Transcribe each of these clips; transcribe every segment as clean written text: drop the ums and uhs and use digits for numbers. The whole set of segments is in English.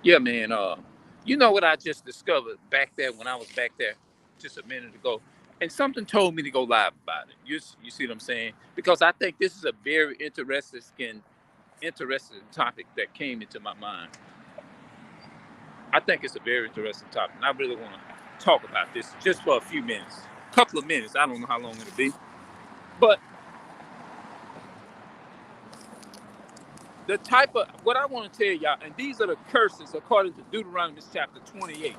Yeah, man. You know what I just discovered back there when I was back there just a minute ago, and something told me to go live about it. You see what I'm saying? Because I think this is a very interesting topic that came into my mind. I think it's a very interesting topic, and I really want to talk about this just for a few minutes, couple of minutes. I don't know how long it'll be, but the type of what I want to tell y'all, and these are the curses according to Deuteronomy chapter 28.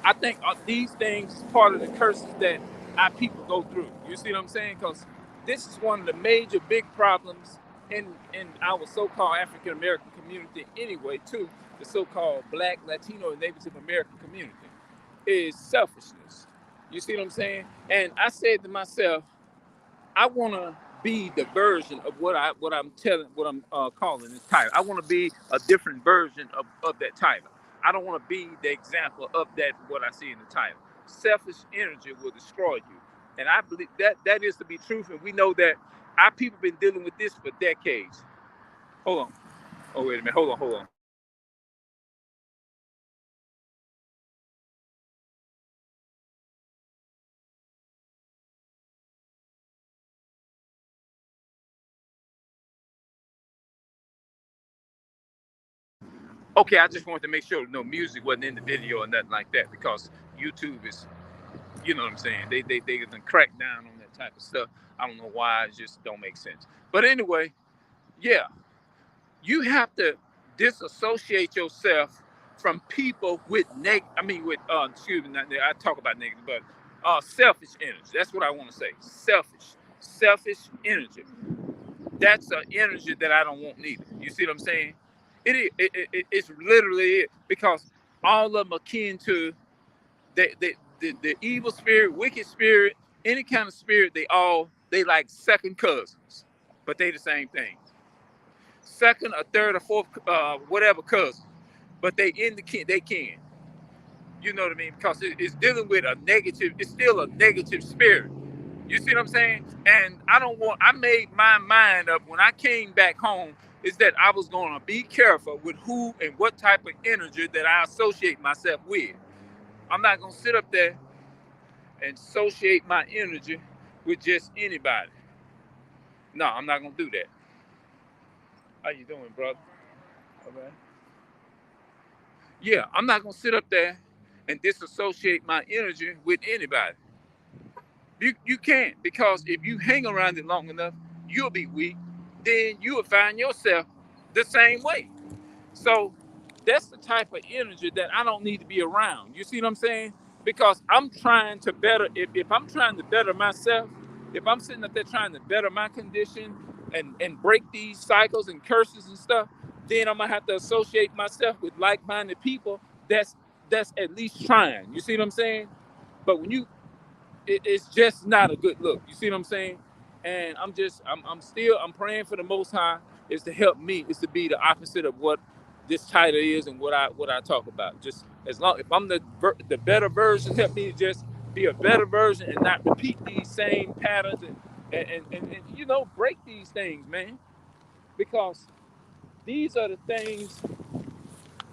I think these things is part of the curses that our people go through. You see what I'm saying? Because this is one of the major big problems in our so-called African American community anyway, too. The so-called Black, Latino, and Native American community is selfishness. You see what I'm saying? And I said to myself, I want to be the version of what I'm calling this title. I want to be a different version of that title. I don't want to be the example of that what I see in the title. Selfish energy will destroy you, and I believe that that is to be truth. And we know that our people been dealing with this for decades. Hold on. Oh wait a minute. Hold on. Hold on. Okay, I just wanted to make sure no music wasn't in the video or nothing like that because YouTube is, you know what I'm saying? They done crack down on that type of stuff. I don't know why. It just don't make sense. But anyway, yeah, you have to disassociate yourself from people with I mean with excuse me, I talk about negative, but selfish energy. That's what I want to say. Selfish energy. That's an energy that I don't want neither. You see what I'm saying? It's literally it because all of them akin to the evil spirit, wicked spirit, any kind of spirit, they like second cousins, but they the same thing. Second or third or fourth, whatever cousin, but they in the kin, they can. You know what I mean? Because it's dealing with a negative. It's still a negative spirit. You see what I'm saying? And I don't want. I made my mind up when I came back home. Is that I was going to be careful with who and what type of energy that I associate myself with. I'm not going to sit up there and associate my energy with just anybody. No, I'm not gonna do that. How you doing, brother? Okay. Yeah, I'm not gonna sit up there and disassociate my energy with anybody. You can't because if you hang around it long enough, you'll be weak. Then you will find yourself the same way. So that's the type of energy that I don't need to be around. You see what I'm saying? Because I'm trying to better, if I'm trying to better myself, if I'm sitting up there trying to better my condition and break these cycles and curses and stuff, then I'm gonna have to associate myself with like-minded people that's that's at least trying. You see what I'm saying? But when you it's just not a good look. You see what I'm saying? And I'm praying for the Most High is to help me, is to be the opposite of what this title is and what I talk about. Just as long if I'm the better version, help me just be a better version and not repeat these same patterns and break these things, man. Because these are the things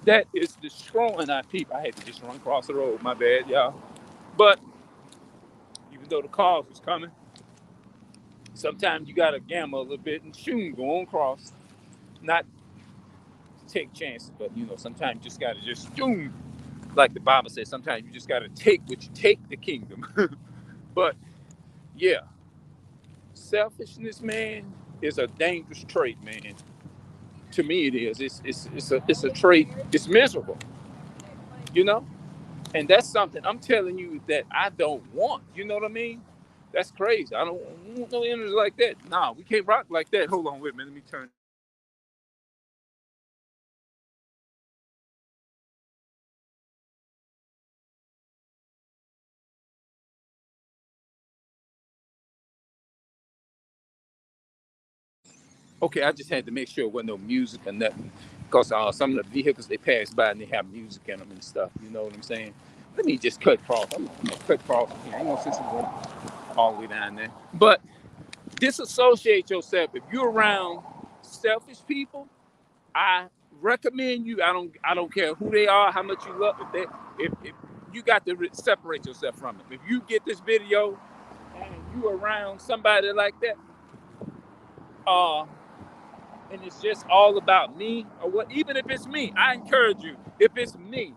that is destroying our people. I had to just run across the road, my bad, y'all. But even though the cars was coming, sometimes you gotta gamble a little bit and shoot, go on cross. Not take chances, but sometimes you just gotta just shoot. Like the Bible says, sometimes you just gotta take what you take the kingdom. But yeah, selfishness, man, is a dangerous trait, man. To me, it is. It's a trait. It's miserable, you know. And that's something I'm telling you that I don't want. You know what I mean? That's crazy. I don't want no energy like that. Nah, we can't rock like that. Hold on, wait a minute. Let me turn. Okay, I just had to make sure there wasn't no music or nothing, because some of the vehicles they pass by and they have music in them and stuff. You know what I'm saying? Let me just cut across. I'm gonna cut across here. I ain't gonna sit somewhere all the way down there. But disassociate yourself. If you're around selfish people, I recommend you. I don't care who they are, how much you love. If you got to separate yourself from them. If you get this video and you around somebody like that, and it's just all about me or what, even if it's me, I encourage you. If it's me,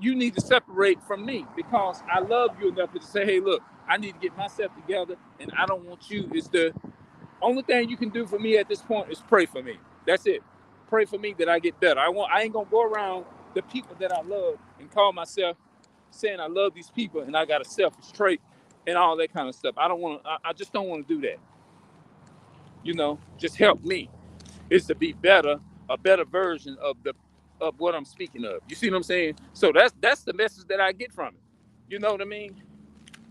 you need to separate from me because I love you enough to say, hey, look, I need to get myself together, and I don't want you. It's the only thing you can do for me at this point is pray for me. That's it. Pray for me that I get better. I ain't gonna go around the people that I love and call myself saying I love these people and I got a selfish trait and all that kind of stuff. I don't want to. I just don't want to do that. Just help me. Is to be better, a better version of what I'm speaking of. You see what I'm saying? So that's the message that I get from it. You know what I mean?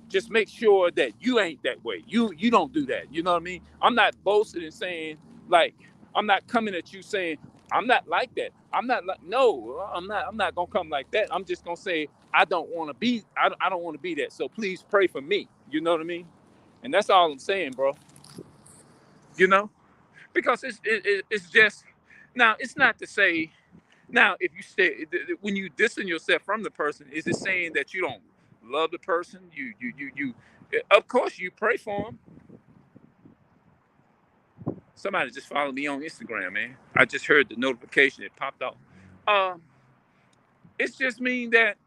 Just make sure that you ain't that way. You don't do that. You know what I mean? I'm not boasting and saying like I'm not coming at you saying I'm not like that. I'm not like no. I'm not gonna come like that. I'm just gonna say I don't want to be. I don't want to be that. So please pray for me. You know what I mean? And that's all I'm saying, bro. You know, because it's just now. It's not to say now if you say when you distance yourself from the person, is it saying that you don't love the person? You. Of course, you pray for them. Somebody just followed me on Instagram, man. I just heard the notification. It popped up. It's just mean that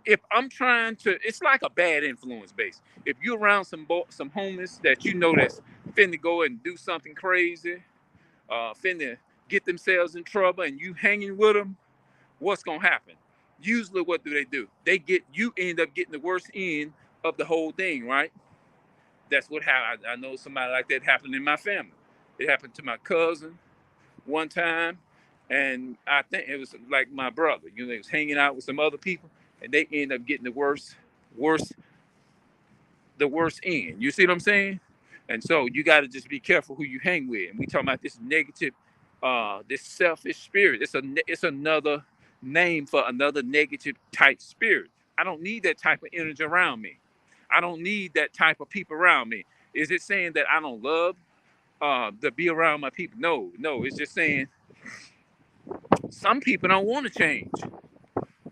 if I'm trying to, it's like a bad influence base. If you're around some homeless that you know that's finna go and do something crazy, finna get themselves in trouble, and you hanging with them, what's gonna happen? Usually, what do? You end up getting the worst end of the whole thing, right? That's what happened. I know somebody like that happened in my family. It happened to my cousin one time, and I think it was like my brother. He was hanging out with some other people, and they end up getting worst, the worst end. You see what I'm saying? And so you got to just be careful who you hang with. And we talking about this negative, this selfish spirit. It's another name for another negative type spirit. I don't need that type of energy around me. I don't need that type of people around me. Is it saying that I don't love to be around my people? No. It's just saying some people don't want to change.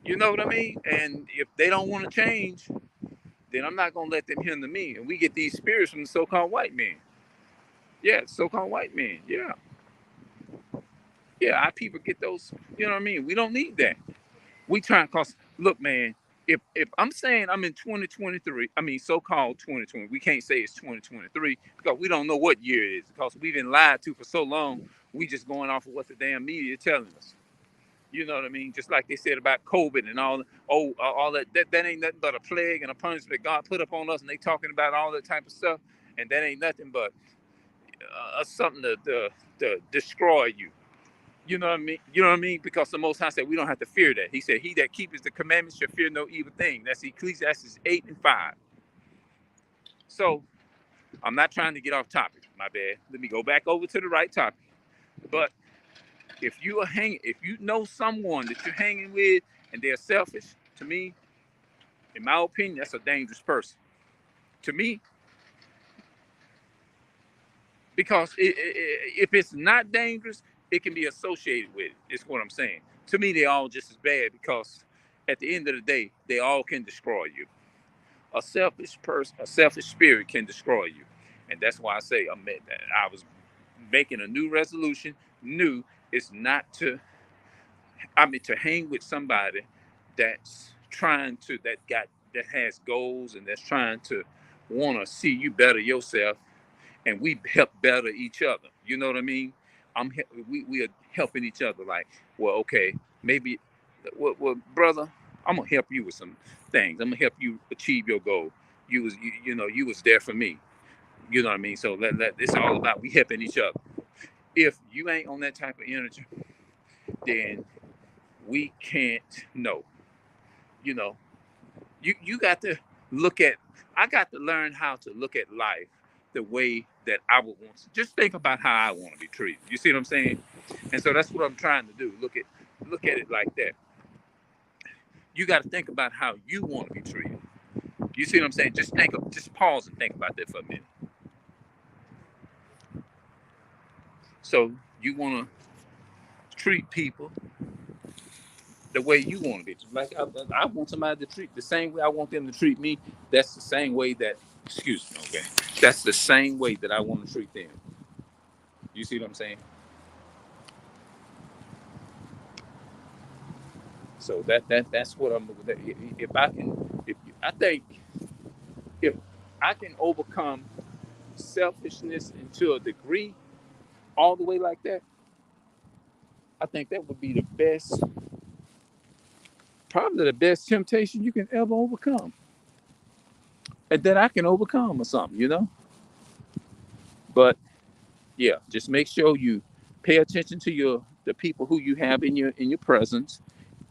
You know what I mean? And if they don't want to change, then I'm not gonna let them hinder me. And we get these spirits from the so-called white men. Yeah, so-called white men. Yeah. Our people get those. You know what I mean? We don't need that. We trying cause look, man. If I'm saying I'm in 2023, I mean so-called 2020, we can't say it's 2023 because we don't know what year it is because we've been lied to for so long. We just going off of what the damn media telling us. You know what I mean? Just like they said about COVID and all that ain't nothing but a plague and a punishment God put up on us, and they talking about all that type of stuff, and that ain't nothing but something to destroy you. You know what I mean? You know what I mean? Because the Most High said we don't have to fear that. He said, "He that keepeth the commandments shall fear no evil thing." That's Ecclesiastes 8:5. So I'm not trying to get off topic. My bad. Let me go back over to the right topic. But if you know someone that you're hanging with and they're selfish, to me, in my opinion, that's a dangerous person. To me, because if it's not dangerous, it can be associated with it. Is what I'm saying. To me, they're all just as bad because at the end of the day, they all can destroy you. A selfish person, a selfish spirit can destroy you, and that's why I say I was making a new resolution. New is not to to hang with somebody that's trying to that has goals and that's trying to want to see you better yourself, and we help better each other. You know what I mean? We are helping each other. Like, well, okay, maybe, well, brother, I'm gonna help you with some things. I'm gonna help you achieve your goal. You was there for me. You know what I mean? So it's all about we helping each other. If you ain't on that type of energy, then we can't know. You know, you got to look at. I got to learn how to look at life the way that I would want to. Just think about how I want to be treated. You see what I'm saying? And so that's what I'm trying to do. Look at it like that. You got to think about how you want to be treated. You see what I'm saying? Just pause and think about that for a minute. So you want to treat people the way you want to be. Like I want somebody to treat the same way I want them to treat me. That's the same way that, excuse me, okay. That's the same way that I want to treat them. You see what I'm saying? So that's what I'm. If I can, if I think if I can overcome selfishness to a degree, all the way like that, I think that would be the best, probably the best temptation you can ever overcome, and that I can overcome or something, you know. But yeah, just make sure you pay attention to the people who you have in your presence,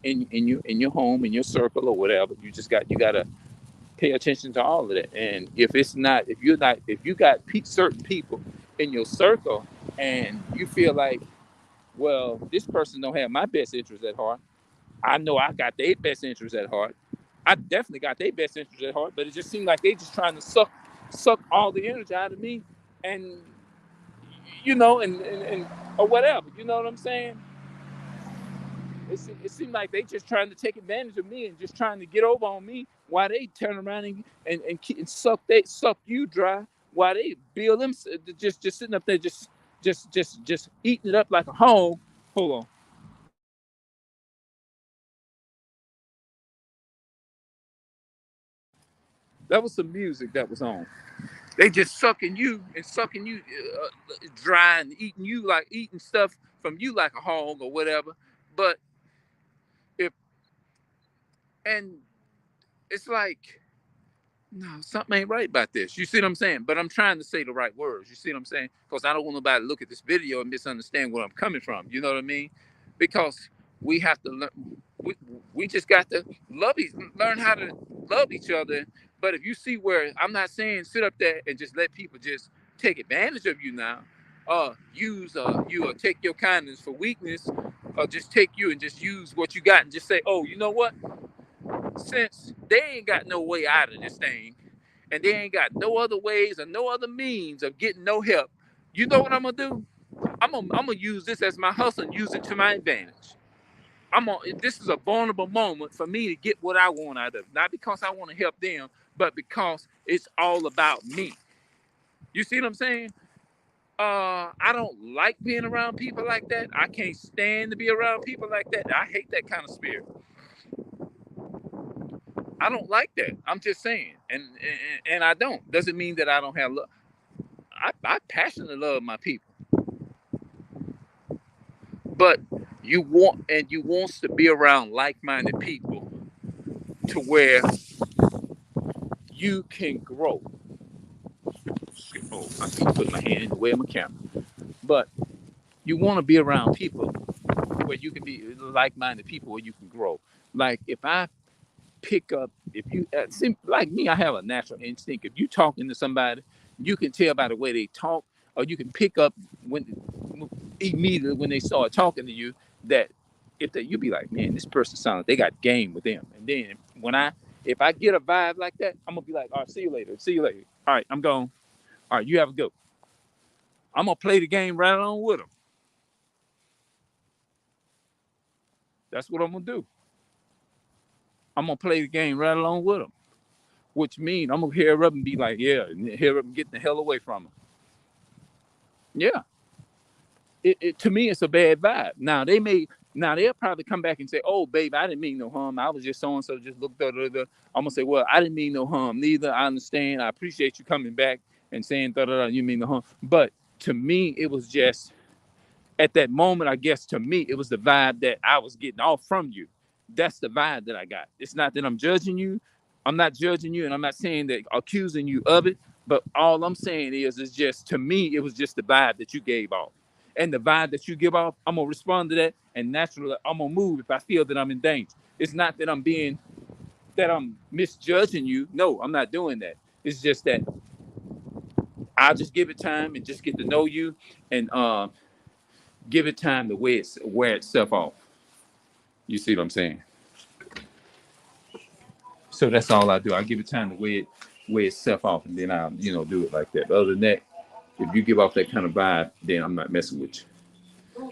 in your home, in your circle or whatever. You gotta pay attention to all of that. And if you got certain people in your circle and you feel like, well, this person don't have my best interest at heart. I know I got their best interest at heart. I definitely got their best interest at heart, but it just seemed like they just trying to suck all the energy out of me, and and or whatever. You know what I'm saying? It seemed like they just trying to take advantage of me and just trying to get over on me while they turn around and suck you dry while they build them just sitting up there just eating it up like a hog. Hold on. That was some music that was on. They just sucking you dry and eating stuff from you like a hog or whatever. But if and it's like, no, something ain't right about this. You see what I'm saying? But I'm trying to say the right words. You see what I'm saying? Because I don't want nobody to look at this video and misunderstand where I'm coming from. You know what I mean? Because we have to learn. We just got to learn how to love each other. But if you see where I'm not saying sit up there and just let people just take advantage of you now, use you or take your kindness for weakness, or just take you and just use what you got and just say, oh, you know what? Since they ain't got no way out of this thing, and they ain't got no other ways or no other means of getting no help, you know what I'm gonna do? I'm gonna use this as my hustle and use it to my advantage. This is a vulnerable moment for me to get what I want out of it. Not because I want to help them, but because it's all about me. You see what I'm saying? I don't like being around people like that. I can't stand to be around people like that. I hate that kind of spirit. I don't like that. I'm just saying, and I don't. Doesn't mean that I don't have love. I passionately love my people, but you wants to be around like-minded people to where you can grow. Oh, I keep putting my hand in the way of my camera, but you want to be around people where you can be like-minded people where you can grow. Like if I pick up, if you seem like me, I have a natural instinct. If you talking to somebody, you can tell by the way they talk, or you can pick up when immediately when they start talking to you that you be like, man, this person sounds like they got game with them. And then if I get a vibe like that, I'm gonna be like, all right, see you later. See you later. All right, I'm gone. All right, you have a go. I'm gonna play the game right along with them. That's what I'm gonna do. I'm gonna play the game right along with them, which means I'm gonna hear up and be like, yeah, and hear up and get the hell away from them. Yeah, to me, it's a bad vibe. Now they'll probably come back and say, oh, babe, I didn't mean no harm. I was just so and so, just looked at the. I'm gonna say, well, I didn't mean no harm neither. I understand. I appreciate you coming back and saying you mean no harm. But to me, it was just at that moment, I guess to me, it was the vibe that I was getting off from you. That's the vibe that I got. It's not that I'm judging you. I'm not judging you, and I'm not saying that accusing you of it. But all I'm saying is just to me, it was just the vibe that you gave off. And the vibe that you give off, I'm gonna respond to that, and naturally, I'm gonna move if I feel that I'm in danger. It's not that I'm misjudging you. No, I'm not doing that. It's just that I'll just give it time and just get to know you, and give it time to wear itself off. You see what I'm saying? So that's all I do. I give it time to wear itself off, and then I'll do it like that. But other than that, if you give off that kind of vibe, then I'm not messing with you.